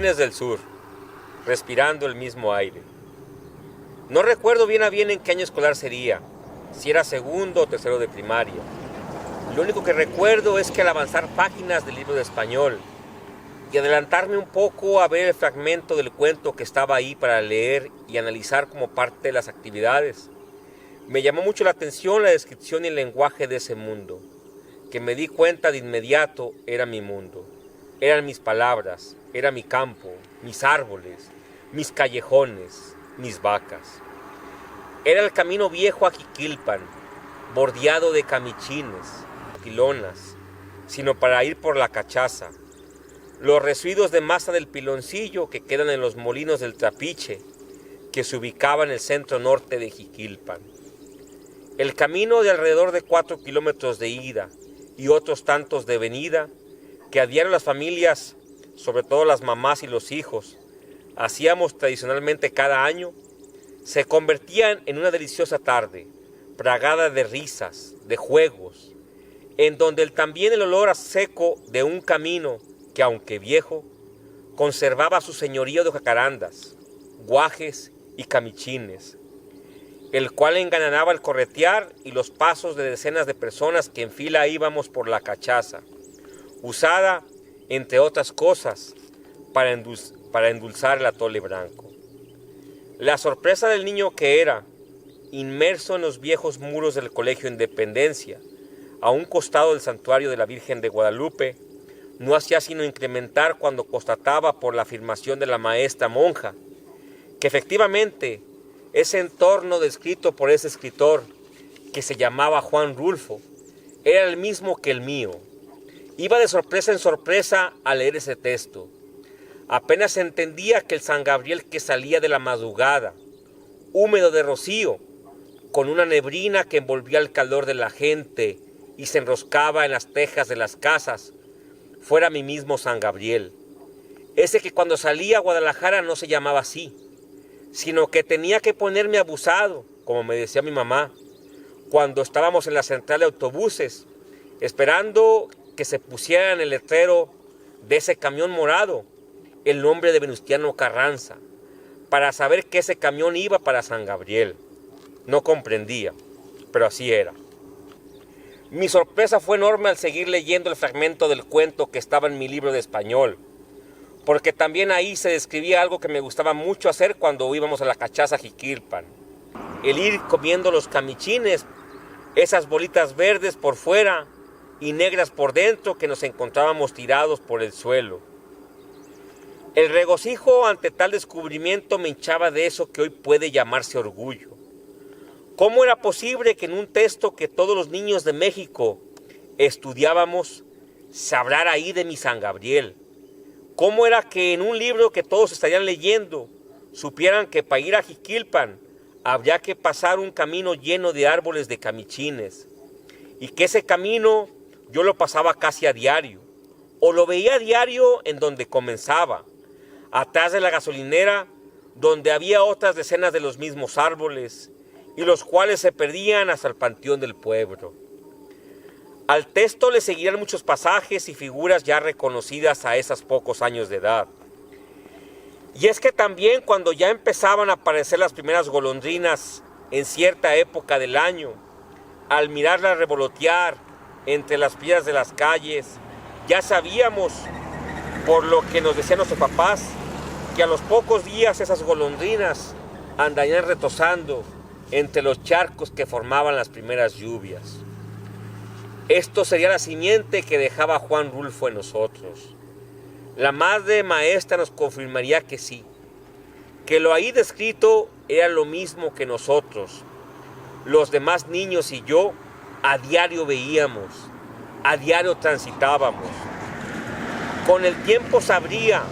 jóvenes del sur, respirando el mismo aire. No recuerdo bien a bien en qué año escolar sería, si era segundo o tercero de primaria. Lo único que recuerdo es que al avanzar páginas del libro de español y adelantarme un poco a ver el fragmento del cuento que estaba ahí para leer y analizar como parte de las actividades, me llamó mucho la atención la descripción y el lenguaje de ese mundo, que me di cuenta de inmediato era mi mundo. Eran mis palabras, era mi campo, mis árboles, mis callejones, mis vacas. Era el camino viejo a Jiquilpan, bordeado de camichines, pilonas, sino para ir por la cachaza. Los residuos de masa del piloncillo que quedan en los molinos del Trapiche, que se ubicaba en el centro norte de Jiquilpan. El camino de alrededor de 4 kilómetros de ida y otros tantos de venida, que a diario las familias, sobre todo las mamás y los hijos, hacíamos tradicionalmente cada año, se convertían en una deliciosa tarde, plagada de risas, de juegos, en donde también el olor a seco de un camino que, aunque viejo, conservaba su señorío de jacarandas, guajes y camichines, el cual engalanaba el corretear y los pasos de decenas de personas que en fila íbamos por la cachaza, usada, entre otras cosas, para endulzar el atole branco. La sorpresa del niño que era, inmerso en los viejos muros del Colegio Independencia, a un costado del santuario de la Virgen de Guadalupe, no hacía sino incrementar cuando constataba por la afirmación de la maestra monja, que efectivamente ese entorno descrito por ese escritor, que se llamaba Juan Rulfo, era el mismo que el mío. Iba de sorpresa en sorpresa a leer ese texto. Apenas entendía que el San Gabriel que salía de la madrugada, húmedo de rocío, con una neblina que envolvía el calor de la gente y se enroscaba en las tejas de las casas, fuera mi mismo San Gabriel. Ese que cuando salía a Guadalajara no se llamaba así, sino que tenía que ponerme abusado, como me decía mi mamá, cuando estábamos en la central de autobuses, esperando que se pusiera en el letrero de ese camión morado el nombre de Venustiano Carranza, para saber que ese camión iba para San Gabriel. No comprendía, pero así era. Mi sorpresa fue enorme al seguir leyendo el fragmento del cuento que estaba en mi libro de español, porque también ahí se describía algo que me gustaba mucho hacer cuando íbamos a la cachaza Jiquilpan. El ir comiendo los camichines, esas bolitas verdes por fuera y negras por dentro que nos encontrábamos tirados por el suelo. El regocijo ante tal descubrimiento me hinchaba de eso que hoy puede llamarse orgullo. ¿Cómo era posible que en un texto que todos los niños de México estudiábamos se hablara ahí de mi San Gabriel? ¿Cómo era que en un libro que todos estarían leyendo supieran que para ir a Jiquilpan habría que pasar un camino lleno de árboles de camichines y que ese camino yo lo pasaba casi a diario o lo veía a diario en donde comenzaba, atrás de la gasolinera donde había otras decenas de los mismos árboles y los cuales se perdían hasta el panteón del pueblo? Al texto le seguían muchos pasajes y figuras ya reconocidas a esos pocos años de edad. Y es que también cuando ya empezaban a aparecer las primeras golondrinas en cierta época del año, al mirarlas revolotear entre las piedras de las calles, ya sabíamos, por lo que nos decían nuestros papás, que a los pocos días esas golondrinas andarían retozando entre los charcos que formaban las primeras lluvias. Esto sería la simiente que dejaba Juan Rulfo en nosotros. La madre maestra nos confirmaría que sí, que lo ahí descrito era lo mismo que nosotros, los demás niños y yo, a diario veíamos, a diario transitábamos. Con el tiempo sabría,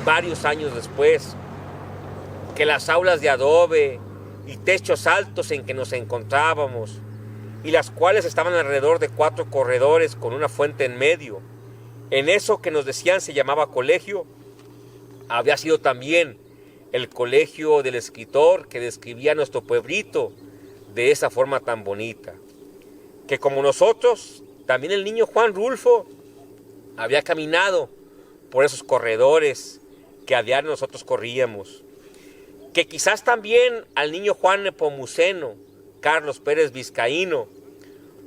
varios años después, que las aulas de adobe y techos altos en que nos encontrábamos, y las cuales estaban alrededor de 4 corredores con una fuente en medio, en eso que nos decían se llamaba colegio, había sido también el colegio del escritor que describía nuestro pueblito de esa forma tan bonita, que como nosotros, también el niño Juan Rulfo había caminado por esos corredores que a diario nosotros corríamos. Que quizás también al niño Juan Nepomuceno, Carlos Pérez Vizcaíno,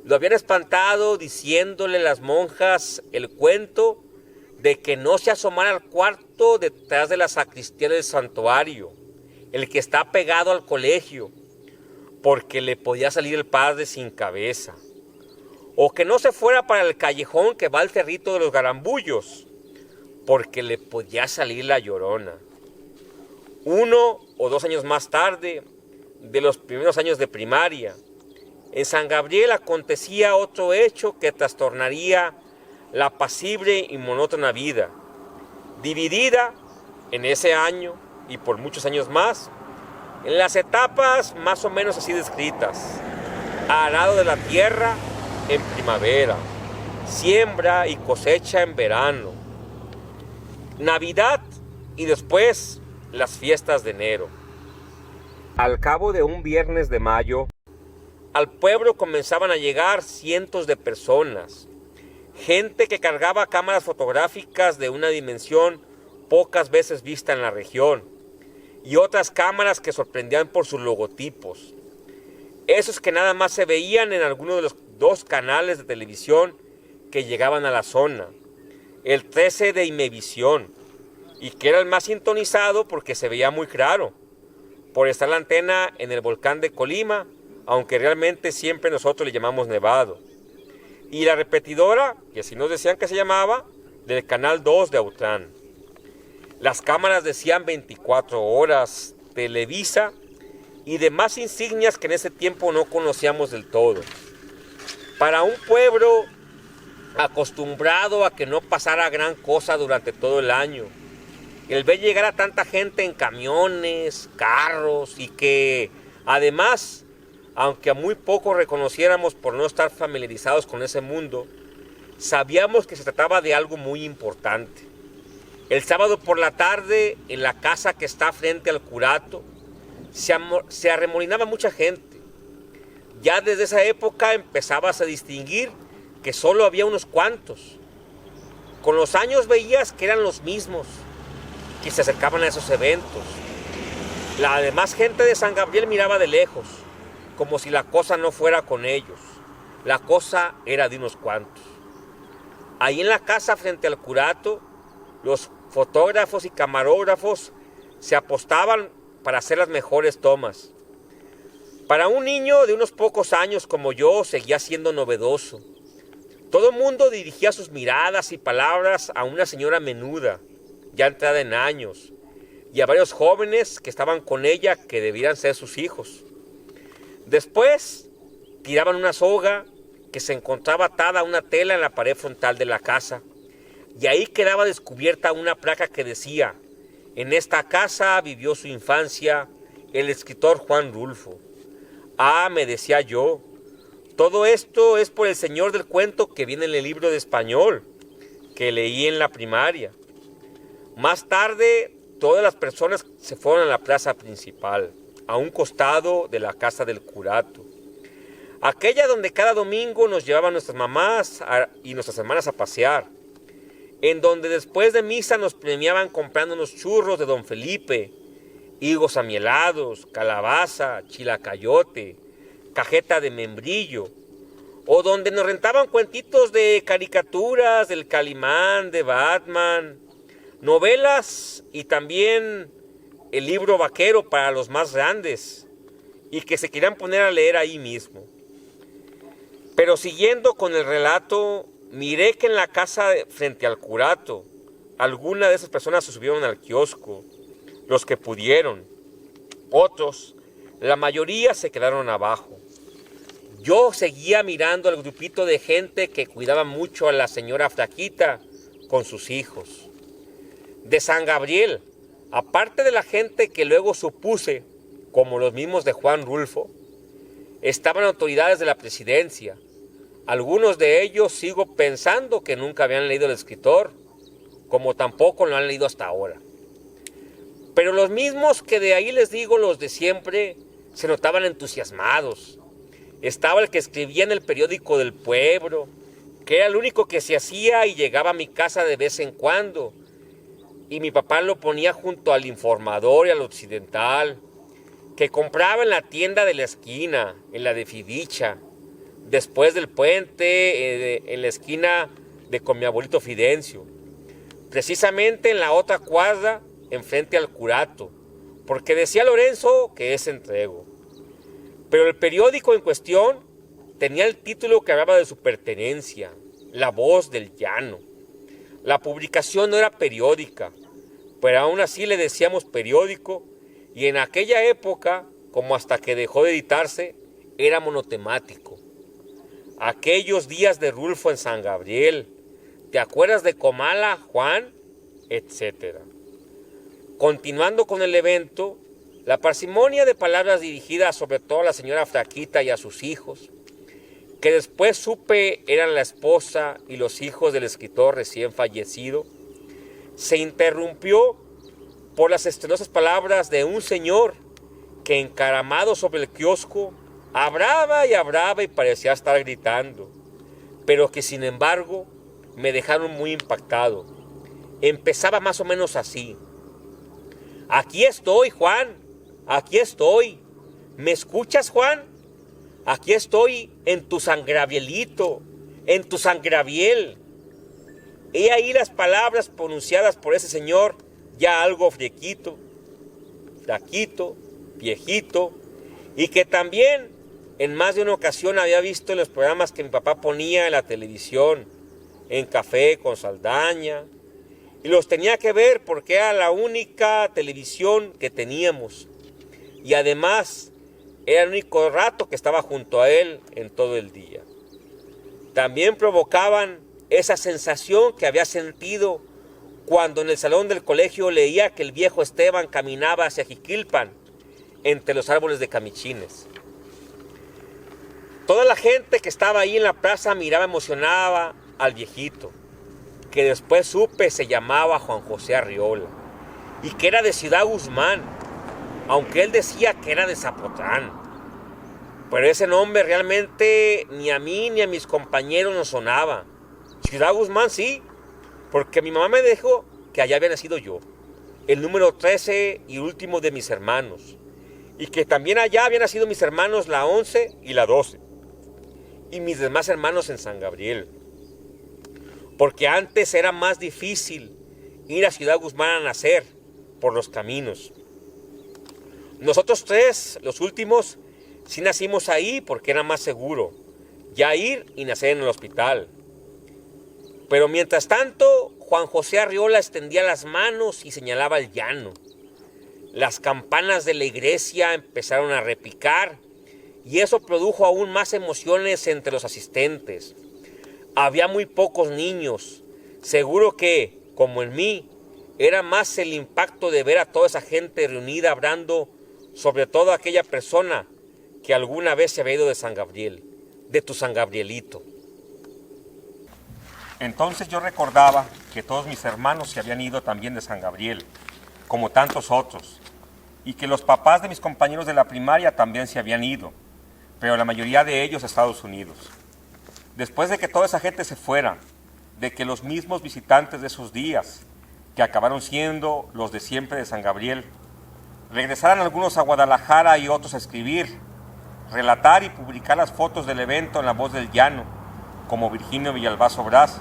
lo habían espantado diciéndole las monjas el cuento de que no se asomara al cuarto detrás de la sacristía del santuario, el que está pegado al colegio, porque le podía salir el padre sin cabeza. O que no se fuera para el callejón que va al cerrito de los Garambullos, porque le podía salir la Llorona. 1 o 2 años más tarde, de los primeros años de primaria, en San Gabriel acontecía otro hecho que trastornaría la apacible y monótona vida, dividida en ese año y por muchos años más, en las etapas más o menos así descritas: arado de la tierra en primavera, siembra y cosecha en verano, Navidad y después las fiestas de enero. Al cabo de un viernes de mayo, al pueblo comenzaban a llegar cientos de personas, gente que cargaba cámaras fotográficas de una dimensión pocas veces vista en la región, y otras cámaras que sorprendían por sus logotipos, esos que nada más se veían en alguno de los 2 canales de televisión que llegaban a la zona, el 13 de Imevisión, y que era el más sintonizado porque se veía muy claro, por estar la antena en el volcán de Colima, aunque realmente siempre nosotros le llamamos Nevado, y la repetidora, que así nos decían que se llamaba, del canal 2 de Autlán. Las cámaras decían 24 horas, Televisa y demás insignias que en ese tiempo no conocíamos del todo. Para un pueblo acostumbrado a que no pasara gran cosa durante todo el año, el ver llegar a tanta gente en camiones, carros, y que además, aunque a muy poco reconociéramos por no estar familiarizados con ese mundo, sabíamos que se trataba de algo muy importante. El sábado por la tarde, en la casa que está frente al curato, se arremolinaba mucha gente. Ya desde esa época empezabas a distinguir que solo había unos cuantos. Con los años veías que eran los mismos que se acercaban a esos eventos. La demás gente de San Gabriel miraba de lejos, como si la cosa no fuera con ellos. La cosa era de unos cuantos. Ahí en la casa frente al curato, los fotógrafos y camarógrafos se apostaban para hacer las mejores tomas. Para un niño de unos pocos años como yo, seguía siendo novedoso. Todo el mundo dirigía sus miradas y palabras a una señora menuda, ya entrada en años, y a varios jóvenes que estaban con ella que debían ser sus hijos. Después tiraban una soga que se encontraba atada a una tela en la pared frontal de la casa, y ahí quedaba descubierta una placa que decía: en esta casa vivió su infancia el escritor Juan Rulfo. Ah, me decía yo, todo esto es por el señor del cuento que viene en el libro de español que leí en la primaria. Más tarde, todas las personas se fueron a la plaza principal, a un costado de la casa del curato, aquella donde cada domingo nos llevaban nuestras mamás y nuestras hermanas a pasear, en donde después de misa nos premiaban comprándonos churros de Don Felipe, higos amielados, calabaza, chilacayote, cajeta de membrillo, o donde nos rentaban cuentitos de caricaturas, del Calimán, de Batman, novelas y también el libro vaquero para los más grandes y que se querían poner a leer ahí mismo. Pero siguiendo con el relato, miré que en la casa frente al curato, algunas de esas personas se subieron al kiosco, los que pudieron. Otros, la mayoría, se quedaron abajo. Yo seguía mirando al grupito de gente que cuidaba mucho a la señora Flaquita con sus hijos. De San Gabriel, aparte de la gente que luego supuse, como los mismos de Juan Rulfo, estaban autoridades de la presidencia. Algunos de ellos sigo pensando que nunca habían leído al escritor, como tampoco lo han leído hasta ahora. Pero los mismos que de ahí les digo, los de siempre, se notaban entusiasmados. Estaba el que escribía en el periódico del pueblo, que era el único que se hacía y llegaba a mi casa de vez en cuando, y mi papá lo ponía junto al Informador y al Occidental, que compraba en la tienda de la esquina, en la de Fidicha, después del puente, en la esquina de con mi abuelito Fidencio, precisamente en la otra cuadra, enfrente al Curato, porque decía Lorenzo que es entrego. Pero el periódico en cuestión tenía el título que hablaba de su pertenencia, La Voz del Llano. La publicación no era periódica, pero aún así le decíamos periódico, y en aquella época, como hasta que dejó de editarse, era monotemático. Aquellos días de Rulfo en San Gabriel, ¿te acuerdas de Comala, Juan? Etcétera. Continuando con el evento, la parsimonia de palabras dirigidas sobre todo a la señora Flaquita y a sus hijos, que después supe eran la esposa y los hijos del escritor recién fallecido, se interrumpió por las estrenosas palabras de un señor que, encaramado sobre el kiosco, hablaba y parecía estar gritando, pero que sin embargo me dejaron muy impactado. Empezaba más o menos así: aquí estoy, Juan, aquí estoy. ¿Me escuchas, Juan? Aquí estoy en tu San Gabrielito, en tu San Gabriel. He ahí las palabras pronunciadas por ese señor, ya algo flaquito, viejito, y que también en más de una ocasión había visto en los programas que mi papá ponía en la televisión, en Café con Saldaña, y los tenía que ver porque era la única televisión que teníamos, y además era el único rato que estaba junto a él en todo el día. También provocaban esa sensación que había sentido cuando en el salón del colegio leía que el viejo Esteban caminaba hacia Jiquilpan, entre los árboles de camichines. Toda la gente que estaba ahí en la plaza miraba emocionada al viejito, que después supe se llamaba Juan José Arriola, y que era de Ciudad Guzmán, aunque él decía que era de Zapotlán. Pero ese nombre realmente ni a mí ni a mis compañeros nos sonaba. Ciudad Guzmán sí, porque mi mamá me dijo que allá había nacido yo, el número 13 y último de mis hermanos, y que también allá habían nacido mis hermanos la 11 y la 12, y mis demás hermanos en San Gabriel, porque antes era más difícil ir a Ciudad Guzmán a nacer por los caminos. Nosotros tres, los últimos, sí nacimos ahí porque era más seguro ya ir y nacer en el hospital. Pero mientras tanto, Juan José Arriola extendía las manos y señalaba el llano. Las campanas de la iglesia empezaron a repicar y eso produjo aún más emociones entre los asistentes. Había muy pocos niños. Seguro que, como en mí, era más el impacto de ver a toda esa gente reunida hablando sobre todo aquella persona que alguna vez se había ido de San Gabriel, de tu San Gabrielito. Entonces yo recordaba que todos mis hermanos se habían ido también de San Gabriel, como tantos otros, y que los papás de mis compañeros de la primaria también se habían ido, pero la mayoría de ellos a Estados Unidos. Después de que toda esa gente se fuera, de que los mismos visitantes de esos días, que acabaron siendo los de siempre de San Gabriel, regresaran algunos a Guadalajara y otros a escribir, relatar y publicar las fotos del evento en La Voz del Llano, como Virginio Villalbazo Brás.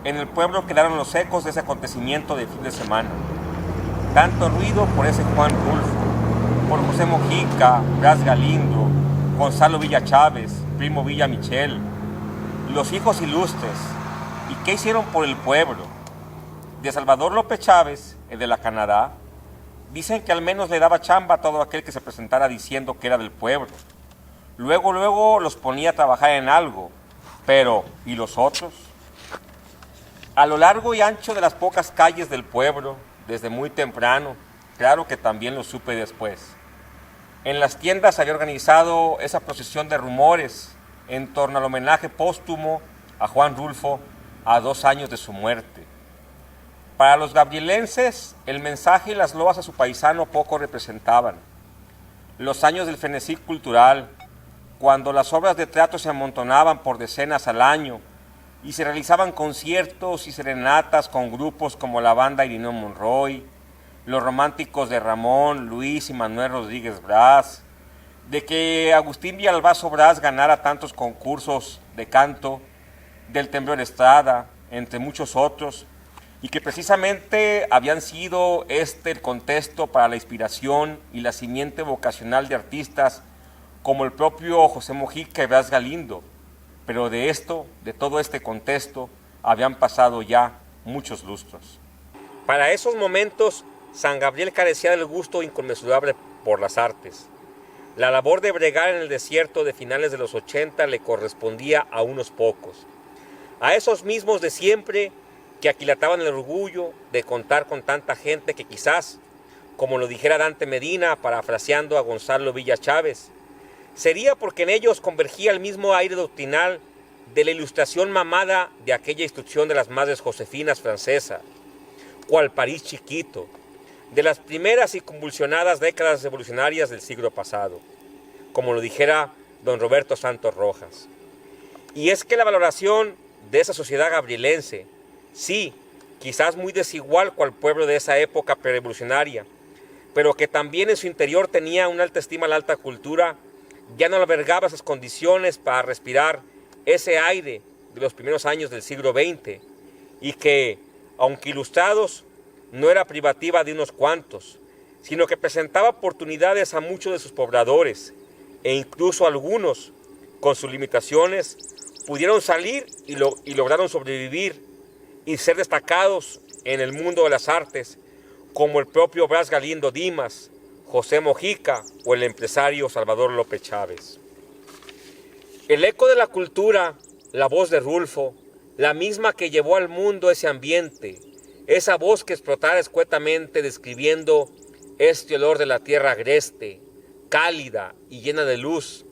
En el pueblo quedaron los ecos de ese acontecimiento de fin de semana. Tanto ruido por ese Juan Rulfo, por José Mojica, Brás Galindo, Gonzalo Villa Chávez, Primo Villa Michel, los hijos ilustres. ¿Y qué hicieron por el pueblo? De Salvador López Chávez, el de la Canadá, dicen que al menos le daba chamba a todo aquel que se presentara diciendo que era del pueblo. Luego los ponía a trabajar en algo. Pero, ¿y los otros? A lo largo y ancho de las pocas calles del pueblo, desde muy temprano, claro que también lo supe después. En las tiendas había organizado esa procesión de rumores en torno al homenaje póstumo a Juan Rulfo a 2 años de su muerte. Para los gabrielenses, el mensaje y las loas a su paisano poco representaban. Los años del frenesí cultural, cuando las obras de teatro se amontonaban por decenas al año, y se realizaban conciertos y serenatas con grupos como la banda Irineo Monroy, los románticos de Ramón, Luis y Manuel Rodríguez Brás, de que Agustín Villalbazo Brás ganara tantos concursos de canto, del Temblor Estrada, entre muchos otros, y que precisamente habían sido el contexto para la inspiración y la simiente vocacional de artistas como el propio José Mojica y Blas Galindo. Pero de todo este contexto, habían pasado ya muchos lustros. Para esos momentos, San Gabriel carecía del gusto inconmensurable por las artes. La labor de bregar en el desierto de finales de los 80 le correspondía a unos pocos. A esos mismos de siempre que aquilataban el orgullo de contar con tanta gente que quizás, como lo dijera Dante Medina, parafraseando a Gonzalo Villa Chávez, sería porque en ellos convergía el mismo aire doctrinal de la ilustración mamada de aquella instrucción de las madres josefinas francesas, cual París chiquito, de las primeras y convulsionadas décadas revolucionarias del siglo pasado, como lo dijera don Roberto Santos Rojas. Y es que la valoración de esa sociedad gabrielense, sí, quizás muy desigual cual pueblo de esa época prerevolucionaria, pero que también en su interior tenía una alta estima a la alta cultura, ya no albergaba esas condiciones para respirar ese aire de los primeros años del siglo XX, y que, aunque ilustrados, no era privativa de unos cuantos, sino que presentaba oportunidades a muchos de sus pobladores, e incluso algunos, con sus limitaciones, pudieron salir y lograron sobrevivir y ser destacados en el mundo de las artes, como el propio Blas Galindo Dimas, José Mojica o el empresario Salvador López Chávez. El eco de la cultura, la voz de Rulfo, la misma que llevó al mundo ese ambiente, esa voz que explotara escuetamente describiendo este olor de la tierra agreste, cálida y llena de luz,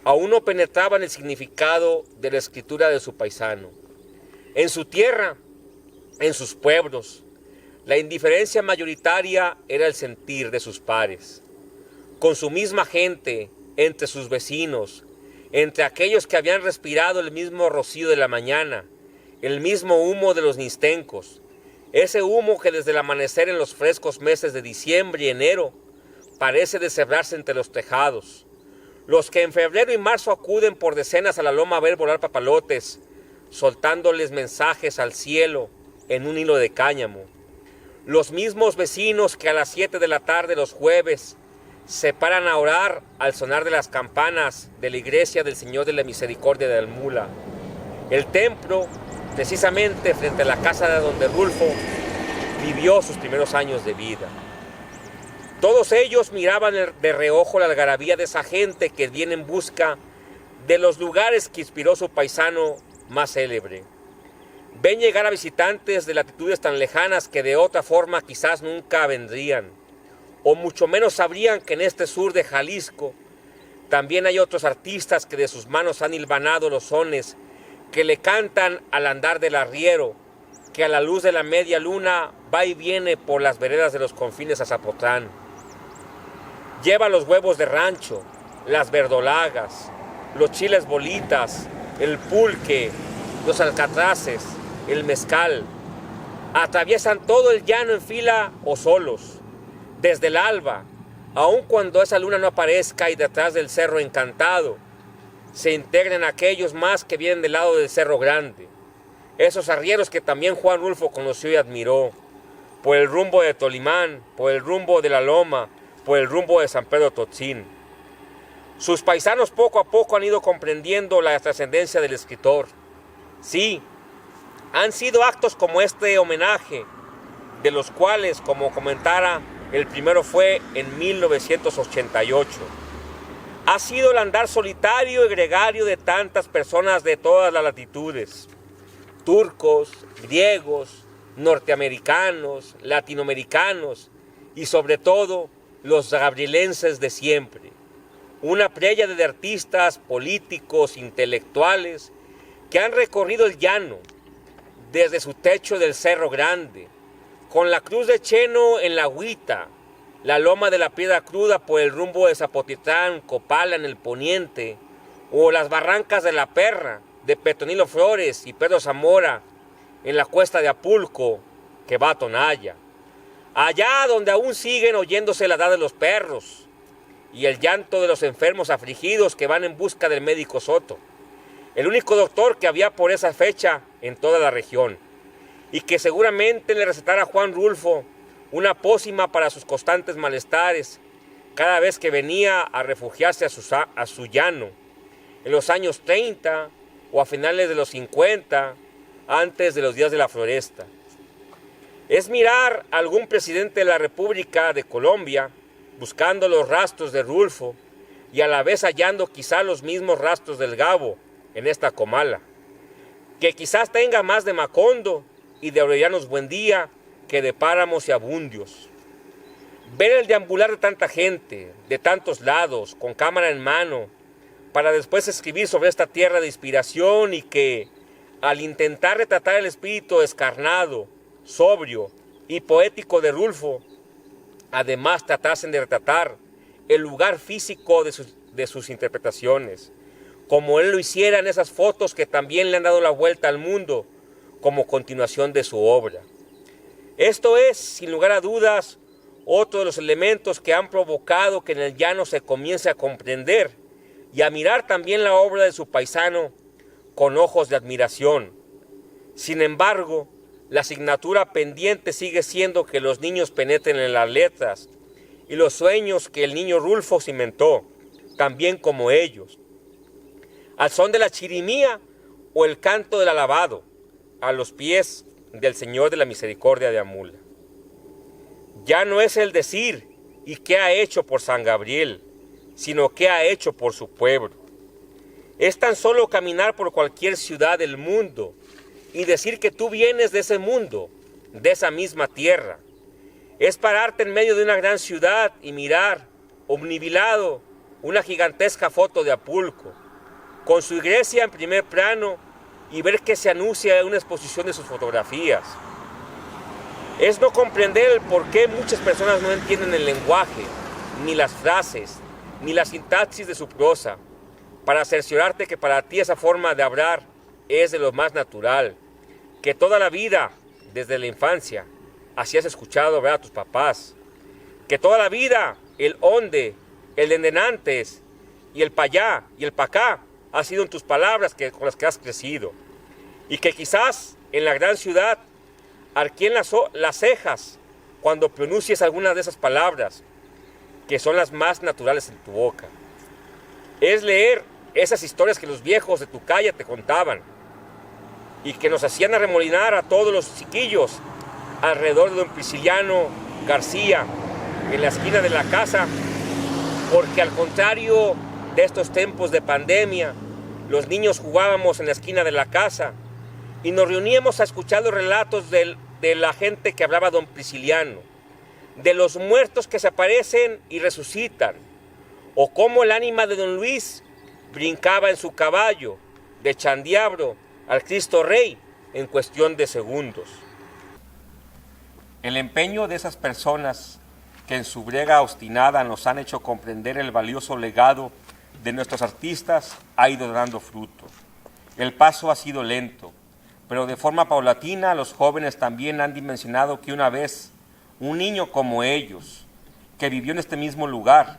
aún no penetraba en el significado de la escritura de su paisano. En su tierra, en sus pueblos, la indiferencia mayoritaria era el sentir de sus pares. Con su misma gente, entre sus vecinos, entre aquellos que habían respirado el mismo rocío de la mañana, el mismo humo de los nistencos, ese humo que desde el amanecer en los frescos meses de diciembre y enero parece deshebrarse entre los tejados, los que en febrero y marzo acuden por decenas a la loma a ver volar papalotes, soltándoles mensajes al cielo en un hilo de cáñamo, los mismos vecinos que a las 7 de la tarde los jueves se paran a orar al sonar de las campanas de la iglesia del Señor de la Misericordia de Almula, el templo precisamente frente a la casa de donde Rulfo vivió sus primeros años de vida. Todos ellos miraban de reojo la algarabía de esa gente que viene en busca de los lugares que inspiró su paisano más célebre. Ven llegar a visitantes de latitudes tan lejanas que de otra forma quizás nunca vendrían, o mucho menos sabrían que en este sur de Jalisco también hay otros artistas que de sus manos han hilvanado los sones que le cantan al andar del arriero, que a la luz de la media luna va y viene por las veredas de los confines a Zapotlán. Lleva los huevos de rancho, las verdolagas, los chiles bolitas, el pulque, los alcatraces, el mezcal. Atraviesan todo el llano en fila o solos, desde el alba, aun cuando esa luna no aparezca y detrás del Cerro Encantado, se integran aquellos más que vienen del lado del Cerro Grande, esos arrieros que también Juan Rulfo conoció y admiró, por el rumbo de Tolimán, por el rumbo de la Loma, por el rumbo de San Pedro Totzín. Sus paisanos poco a poco han ido comprendiendo la trascendencia del escritor. Sí, han sido actos como este homenaje, de los cuales, como comentara, el primero fue en 1988. Ha sido el andar solitario y gregario de tantas personas de todas las latitudes, turcos, griegos, norteamericanos, latinoamericanos y sobre todo los gabrielenses de siempre. Una pléyade de artistas, políticos, intelectuales que han recorrido el llano desde su techo del Cerro Grande, con la Cruz de Cheno en la Agüita, la Loma de la Piedra Cruda por el rumbo de Zapotitlán, Copala en el poniente, o las Barrancas de la Perra, de Petronilo Flores y Pedro Zamora en la cuesta de Apulco que va a Tonaya. Allá donde aún siguen oyéndose la edad de los perros y el llanto de los enfermos afligidos que van en busca del médico Soto, el único doctor que había por esa fecha en toda la región, y que seguramente le recetara a Juan Rulfo una pócima para sus constantes malestares cada vez que venía a refugiarse a su llano, en los años 30 o a finales de los 50, antes de los días de la Floresta. Es mirar a algún presidente de la República de Colombia buscando los rastros de Rulfo y a la vez hallando quizá los mismos rastros del Gabo en esta comala, que quizás tenga más de Macondo y de Aurelianos Buendía que de Páramos y Abundios. Ver el deambular de tanta gente, de tantos lados, con cámara en mano, para después escribir sobre esta tierra de inspiración y que, al intentar retratar el espíritu descarnado, sobrio y poético de Rulfo, además tratasen de retratar el lugar físico de sus interpretaciones, como él lo hiciera en esas fotos que también le han dado la vuelta al mundo como continuación de su obra. Esto es, sin lugar a dudas, otro de los elementos que han provocado que en el llano se comience a comprender y a mirar también la obra de su paisano con ojos de admiración. Sin embargo, la asignatura pendiente sigue siendo que los niños penetren en las letras y los sueños que el niño Rulfo cimentó, también como ellos, al son de la chirimía o el canto del alabado, a los pies del Señor de la Misericordia de Amula. Ya no es el decir y qué ha hecho por San Gabriel, sino qué ha hecho por su pueblo. Es tan solo caminar por cualquier ciudad del mundo y decir que tú vienes de ese mundo, de esa misma tierra. Es pararte en medio de una gran ciudad y mirar, omnibilado, una gigantesca foto de Apulco, con su iglesia en primer plano y ver que se anuncia una exposición de sus fotografías. Es no comprender el por qué muchas personas no entienden el lenguaje, ni las frases, ni la sintaxis de su prosa, para cerciorarte que para ti esa forma de hablar es de lo más natural, que toda la vida, desde la infancia, así has escuchado hablar a tus papás, que toda la vida el onde, el endenantes, y el payá y el pacá ha sido en tus palabras con las que has crecido, y que quizás en la gran ciudad arqueen las cejas cuando pronuncies algunas de esas palabras, que son las más naturales en tu boca. Es leer esas historias que los viejos de tu calle te contaban y que nos hacían arremolinar a todos los chiquillos alrededor de don Prisciliano García en la esquina de la casa, porque al contrario de estos tiempos de pandemia, los niños jugábamos en la esquina de la casa y nos reuníamos a escuchar los relatos de la gente que hablaba don Prisciliano, de los muertos que se aparecen y resucitan, o cómo el ánima de don Luis brincaba en su caballo de Chandiabro al Cristo Rey en cuestión de segundos. El empeño de esas personas que en su brega obstinada nos han hecho comprender el valioso legado de nuestros artistas ha ido dando fruto. El paso ha sido lento, pero de forma paulatina los jóvenes también han dimensionado que una vez un niño como ellos, que vivió en este mismo lugar,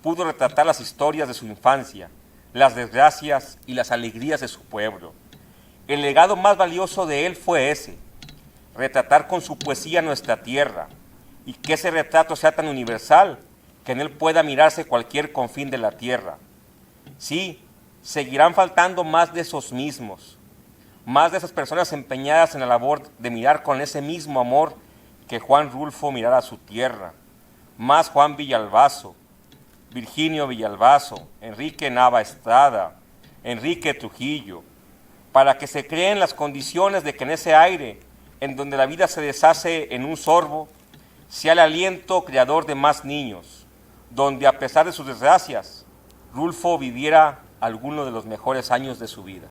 pudo retratar las historias de su infancia, las desgracias y las alegrías de su pueblo. El legado más valioso de él fue ese, retratar con su poesía nuestra tierra, y que ese retrato sea tan universal que en él pueda mirarse cualquier confín de la tierra. Sí, seguirán faltando más de esos mismos, más de esas personas empeñadas en la labor de mirar con ese mismo amor que Juan Rulfo mirara a su tierra, más Juan Villalbazo, Virginio Villalbazo, Enrique Nava Estrada, Enrique Trujillo, para que se creen las condiciones de que en ese aire, en donde la vida se deshace en un sorbo, sea el aliento creador de más niños, donde a pesar de sus desgracias, Rulfo viviera alguno de los mejores años de su vida.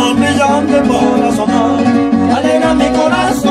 sol brillante para asomar, alegra mi corazón.